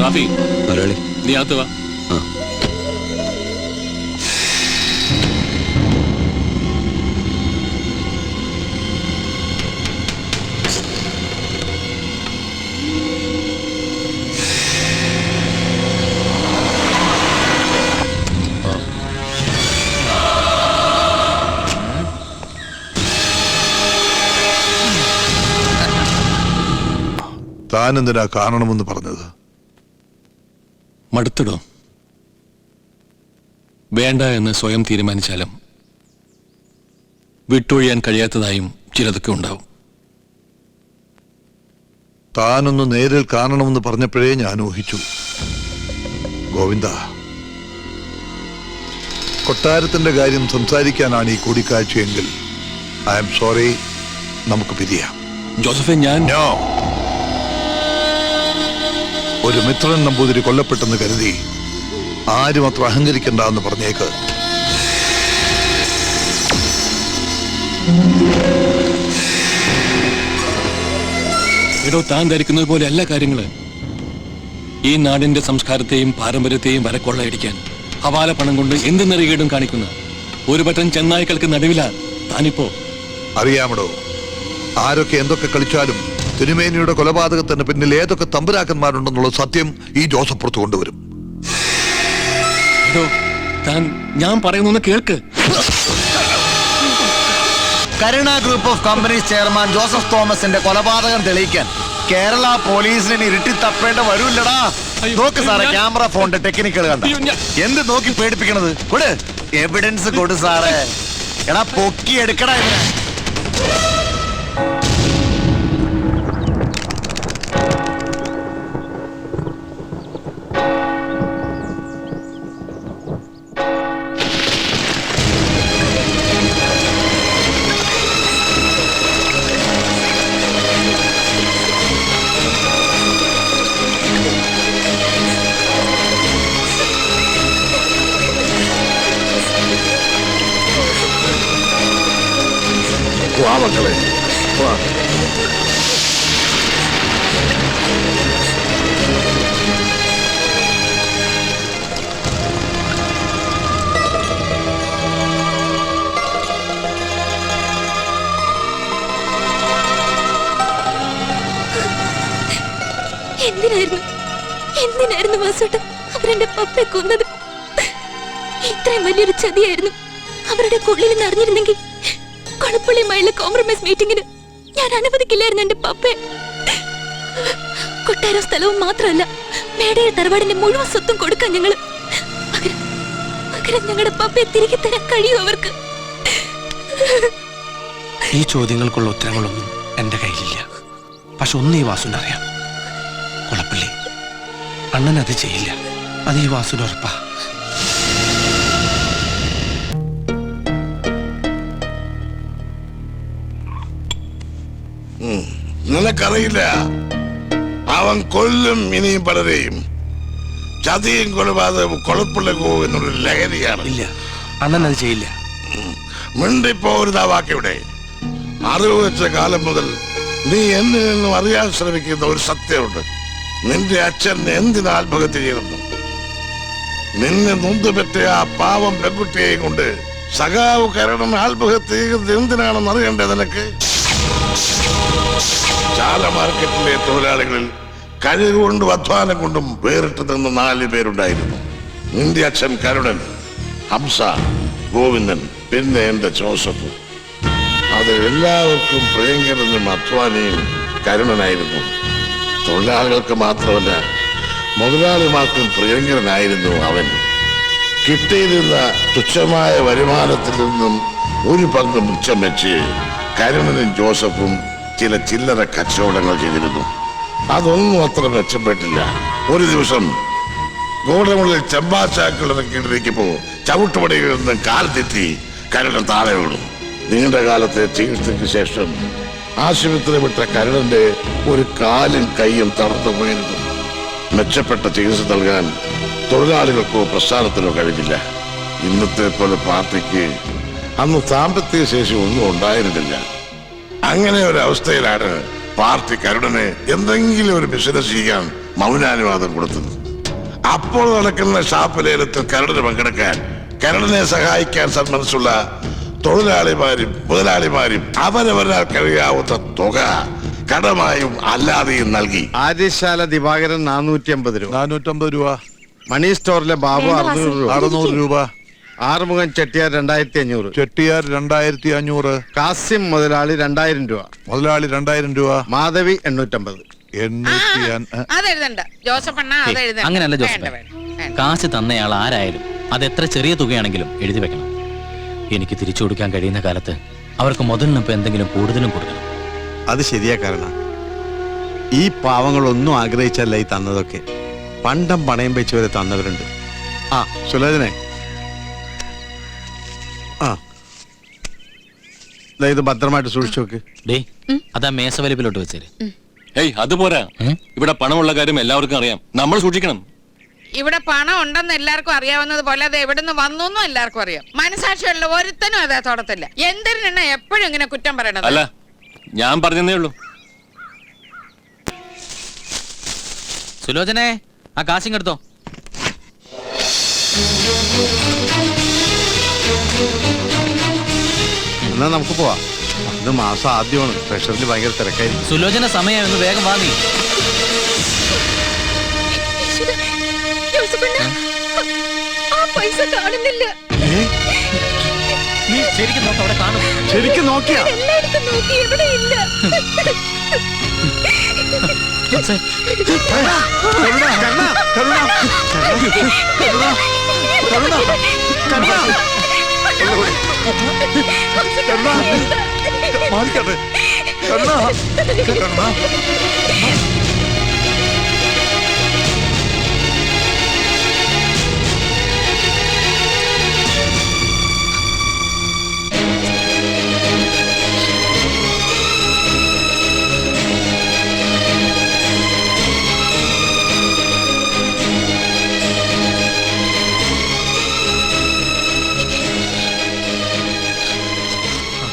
റാഫി, നീ അകത്ത് വാ. താനെന്തിനാ കാണണമെന്ന് പറഞ്ഞത്? മടുത്തിടോ. വേണ്ട എന്ന് സ്വയം തീരുമാനിച്ചാലും വിട്ടൊഴിയാൻ കഴിയാത്തതായും ചിലതൊക്കെ ഉണ്ടാവും. താനൊന്ന് നേരിൽ കാണണമെന്ന് പറഞ്ഞപ്പോഴേ ഞാൻ ഊഹിച്ചു. ഗോവിന്ദ, കൊട്ടാരത്തിന്റെ കാര്യം സംസാരിക്കാനാണ് ഈ കൂടിക്കാഴ്ചയെങ്കിൽ ഐ എം സോറി, നമുക്ക് പിരിയാം. ജോസഫെ, ഞാൻ ഒരു മിത്രൻ നമ്പൂതിരി കൊല്ലപ്പെട്ടെന്ന് കരുതി ആരും അത്ര അഹങ്കരിക്കണ്ട എന്ന് പറഞ്ഞേക്ക്. എടോ, താൻ ധരിക്കുന്നത് പോലെ എല്ലാ കാര്യങ്ങള്. ഈ നാടിന്റെ സംസ്കാരത്തെയും പാരമ്പര്യത്തെയും വരെ കൊള്ളയടിക്കാൻ ഹവാല പണം കൊണ്ട് എന്ത് നെറികേടും കാണിക്കുന്ന ഒരു പറ്റം ചെന്നായ്ക്കൾക്ക് നടുവിലാ താനിപ്പോ. അറിയാമടോ, ആരൊക്കെ എന്തൊക്കെ കളിച്ചാലും തിരുമേനിയുടെ കൊലപാതകത്തിന് പിന്നിൽ ഏതൊക്കെ തമ്പുരാക്കന്മാരുണ്ടെന്നുള്ള സത്യം ഈ ജോസഫ് പുറത്തു കൊണ്ടുവരും. താൻ ഞാൻ പറയുന്നു കേൾക്ക്. Karuna group of companies chairman Joseph തോമസിന്റെ കൊലപാതകം തെളിയിക്കാൻ കേരള പോലീസിന് ഇരുട്ടി തപ്പേണ്ട വരൂല്ലടാ. നോക്ക് സാറേ, ക്യാമറ ഫോണിന്റെ ടെക്നിക്കൽ കണ്ട. എന്ത് നോക്കി പേടിപ്പിക്കണത്? കൊടു, എവിഡൻസ് കൊടു സാറേ. എടാ, പൊക്കി എടുക്കടാ ഇതിനെ. മക്കളെ, എന്തിനായിരുന്നു വാസുട്ടൻ അവരെന്റെ പപ്പയെ കൊന്നത്? ഇത്രയും വലിയൊരു ചതിയായിരുന്നു അവരുടെ ഉള്ളിൽ നടന്നിരുന്നെങ്കിൽ കൊളപ്പള്ളിയുമായുള്ള കോംപ്രമൈസ് മീറ്റിംഗിന് ഞാൻ അനുവദിക്കില്ലായിരുന്നു എന്റെ പപ്പയെ. കൊട്ടാരം സ്ഥലവും മാത്രമല്ല, മേടയുടെ തറവാടിന്റെ മുഴുവൻ സ്വത്തും കൊടുക്കാൻ ഞങ്ങള്. പകരം ഞങ്ങളുടെ പപ്പയെ തിരികെ തരാൻ കഴിയും അവർക്ക്? ഈ ചോദ്യങ്ങൾക്കുള്ള ഉത്തരങ്ങളൊന്നും എന്റെ കയ്യിലില്ല. പക്ഷെ ഒന്ന് ഈ വാസുവിന് അറിയാം, കൊളപ്പള്ളി അണ്ണൻ അത് ചെയ്യില്ല. അത് ഈ വാസുവിന് ഉറപ്പാ. നിനക്കറിയില്ല, അവൻ കൊല്ലും ഇനിയും പലരെയും. ചതിയും കൊലപാതകവും കൊളപ്പുള്ള എന്നുള്ള ലഹരിയാണ്. ഇല്ല, അണ്ണൻ അത് ചെയ്യില്ല. മിണ്ടിപ്പോരുതാ വാക്കിവിടെ. അറിവ് വെച്ച കാലം മുതൽ നീ എന്നിൽ നിന്നും അറിയാൻ ശ്രമിക്കുന്ന ഒരു സത്യമുണ്ട്. നിന്റെ അച്ഛൻ എന്തിന് ആത്മഹത്യ ചെയ്യുന്നു? നിന്നെ നൊന്തുപെറ്റ ആ പാവം പെൺകുട്ടിയെയും കൊണ്ട് സഖാവ് കരണം ആത്മഹത്യ ചെയ്യുന്നത് എന്തിനാണെന്ന് അറിയണ്ടേ നിനക്ക്? ചാല മാർക്കറ്റിലെ തൊഴിലാളികളിൽ കഴിവുകൊണ്ടും അധ്വാനം കൊണ്ടും വേറിട്ട് നിന്ന് 4 പേരുണ്ടായിരുന്നു. നിന്റെ അച്ഛൻ കരുണൻ, ഹംസ, ഗോവിന്ദൻ, പിന്നെ എന്റെ ജോസഫ്. അത് എല്ലാവർക്കും പ്രിയങ്കരനും അധ്വാനിയും കരുണനായിരുന്നു. തൊഴിലാളികൾക്ക് മാത്രമല്ല, മുതലാളിമാർക്കും പ്രിയങ്കരനായിരുന്നു അവൻ. കിട്ടിയിരുന്ന തുച്ഛമായ വരുമാനത്തിൽ നിന്നും ഒരു പങ്ക് മിച്ചം വെച്ച് കരുണനും ജോസഫും ചില ചില്ലറ കച്ചവടങ്ങൾ ചെയ്തിരുന്നു. അതൊന്നും അത്ര മെച്ചപ്പെട്ടില്ല. ഒരു ദിവസം ഗോഡമുള്ളിൽ ചെമ്പാച്ചാക്കൾ ഇറക്കിയിട്ടിരിക്കുമ്പോ ചവിട്ടുപടികളിൽ നിന്ന് കാൽ തെറ്റി കരുണൻ താഴെ വീണു. നീണ്ട കാലത്തെ ചികിത്സയ്ക്ക് ശേഷം ആശുപത്രി വിട്ട കരുണന്റെ ഒരു കാലും കൈയും തളർന്നു പോയിരുന്നു. മെച്ചപ്പെട്ട ചികിത്സ നൽകാൻ തൊഴിലാളികൾക്കോ പ്രസ്ഥാനത്തിനോ കഴിഞ്ഞില്ല. ഇന്നത്തെ പോലെ പാർട്ടിക്ക് അന്ന് സാമ്പത്തിക ശേഷി ഒന്നും ഉണ്ടായിരുന്നില്ല. അങ്ങനെ ഒരു അവസ്ഥയിലാണ് പാർട്ടി കരുണനെ എന്തെങ്കിലും ഒരു ബിസിനസ് ചെയ്യാൻ മൗനാനുവാദം കൊടുത്തത്. അപ്പോൾ നടക്കുന്ന ഷാപ്പ് ലേലത്തിൽ കരടിന് പങ്കെടുക്കാൻ, കരടിനെ സഹായിക്കാൻ സന്മനസ്സുള്ള തൊഴിലാളിമാരും മുതലാളിമാരും അവരവരാൽ കഴിയാവുന്ന തുക കടമായും അല്ലാതെയും നൽകി. ആര്യശാല ദിവാകരൻ 450 രൂപ, 450 രൂപ, മണി സ്റ്റോറിലെ ബാബു 600 രൂപ, 600 രൂപ, ആറുമുഖൻ ചെട്ടിയാർ 2500, ചെട്ടിയാർ 2500, കാസിം മുതലാളി 2000 രൂപ, മുതലാളി 2000 രൂപ, മാധവി 850. അതെഴുതണ്ട ജോസഫ് അണ്ണ, അതെഴുതണ്ട. അങ്ങനല്ല വേണ്ട, ജോസഫ്, വേണ്ട, വേണ്ട. കാശ് തന്നയാൾ ആരായാലും അതെത്ര ചെറിയ തുകയാണെങ്കിലും എഴുതി വെക്കണം. എനിക്ക് തിരിച്ചു കൊടുക്കാൻ കഴിയുന്ന കാലത്ത് അവർക്ക് മുതലിനൊപ്പം എന്തെങ്കിലും കൂടുതലും കൊടുക്കണം. അത് ശരിയാ. കാരണം ഈ പാവങ്ങളൊന്നും ആഗ്രഹിച്ചല്ല ഈ തന്നതൊക്കെ. പണ്ടം പണയം വെച്ചവരെ തന്നവരുണ്ട്. ആ സുലോചനെ, ആ ഇത് ഭദ്രമായിട്ട് സൂക്ഷിച്ചു നോക്ക്. ഡേ, അതാ മേശവലിപ്പിലോട്ട് വെച്ചേര്. ഏയ് അതുപോരാ, ഇവിടെ പണമുള്ള കാര്യം എല്ലാവർക്കും അറിയാം, നമ്മൾ സൂക്ഷിക്കണം. ഇവിടെ പണം ഉണ്ടെന്ന് എല്ലാവർക്കും അറിയാവുന്നത് പോലെ അത് എവിടുന്ന് വന്നു എന്നും എല്ലാവർക്കും അറിയാം. മനസാക്ഷിയുള്ള ഒരുത്തനും അതേ തൊടത്തില്ല. എന്തിനാ എപ്പോഴും ഇങ്ങനെ കുറ്റം പറയണത്? അല്ല, ഞാൻ പറഞ്ഞതേ ഉള്ളൂ. സുലോചനെ, ആ കാശിങ്ങെടുത്തോ. എന്നാ നമുക്ക് പോവാം. ഇത് മാസം ആദ്യമാണ്, പ്രഷറിൽ ഭയങ്കര തിരക്കായിരിക്കും. സുലോചന സമയം ഒന്ന് വേഗം വാ നീ. ജോസഫണ്ണ, ആ പൈസ കാണുന്നില്ല. നീ ശരിക്കും നോക്ക്, അവിടെ കാണും. ശരിക്കും നോക്കിയാ? എല്ലായിടത്തും നോക്കി, എവിടെ ഇല്ല. ജോസേ,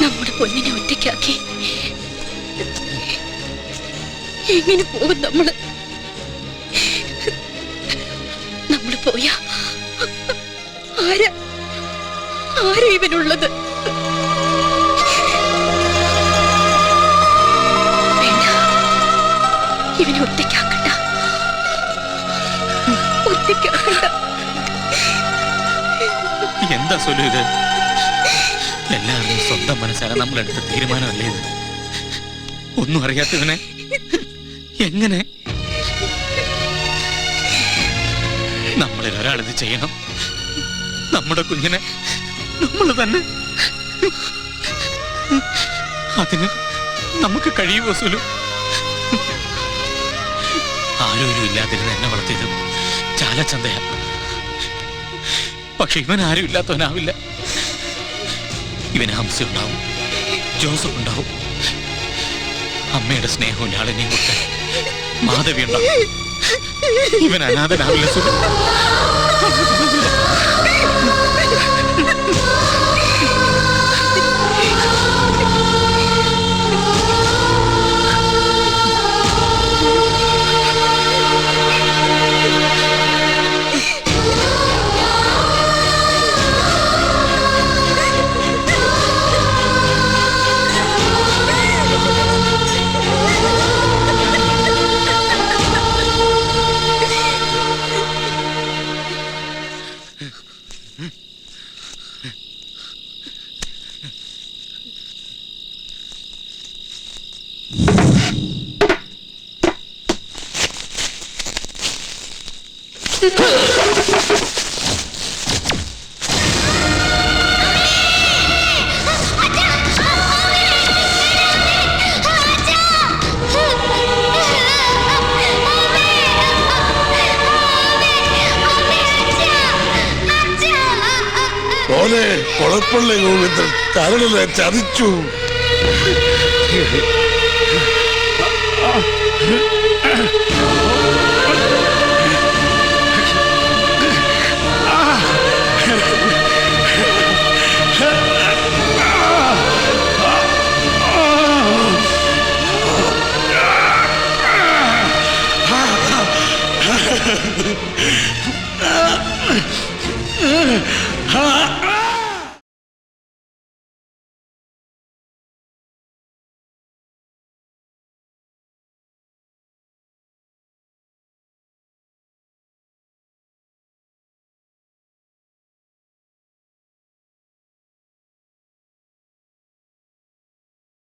നമ്മുടെ പൊന്നിനെ ഒറ്റയ്ക്കാക്കി എങ്ങനെ പോകും നമ്മള്? നമ്മള് പോയാ ആരാ ഇവനുള്ളത്? വേണ്ട, ഇവനെ ഒറ്റയ്ക്കാക്കണ്ട. എന്താ സുലു ഇത്? എല്ലാവരും സ്വന്തം മനസ്സാണ് നമ്മളെടുത്ത തീരുമാനമല്ലേ ഇത്? ഒന്നും അറിയാത്തവനെ എങ്ങനെ? നമ്മളിൽ ഒരാളിത് ചെയ്യണം. നമ്മുടെ കുഞ്ഞിനെ നമ്മൾ തന്നെ. അതിന് നമുക്ക് കഴിയുമോ സുലു? ആരും ഇല്ലാതിരുന്ന് എന്നെ വളർത്തിയത് ചാലച്ചന്തയാ. പക്ഷെ ഇവൻ ആരും ഇല്ലാത്തവനാവില്ല. ഇവന് ഹംസ ഉണ്ടാവും, ജോസഫ് ഉണ്ടാവും, അമ്മയുടെ സ്നേഹവും ലാളനെയും കൊടുത്ത് മാധവി ഉണ്ടാവും. ഇവൻ അനാഥനാവില്ല സുലു. മോനെ, കൊളപ്പള്ളി ഗോവിന്ദൻ കരളിനെ ചതിച്ചു. ആ